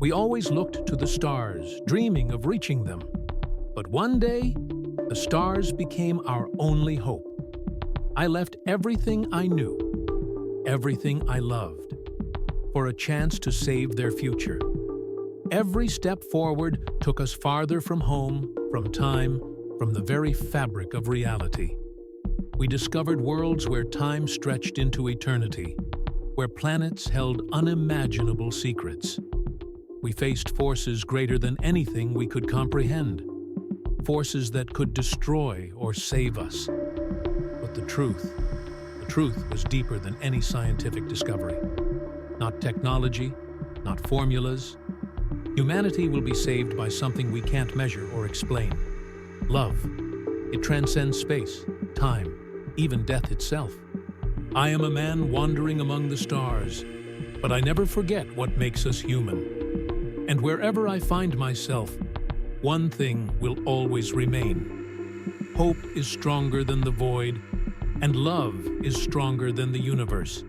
We always looked to the stars, dreaming of reaching them. But one day, the stars became our only hope. I left everything I knew, everything I loved, for a chance to save their future. Every step forward took us farther from home, from time, from the very fabric of reality. We discovered worlds where time stretched into eternity, where planets held unimaginable secrets. We faced forces greater than anything we could comprehend, forces that could destroy or save us. But the truth was deeper than any scientific discovery. Not technology, not formulas. Humanity will be saved by something we can't measure or explain. Love. It transcends space, time, even death itself. I am a man wandering among the stars, but I never forget what makes us human. And wherever I find myself, one thing will always remain. Hope is stronger than the void, and love is stronger than the universe.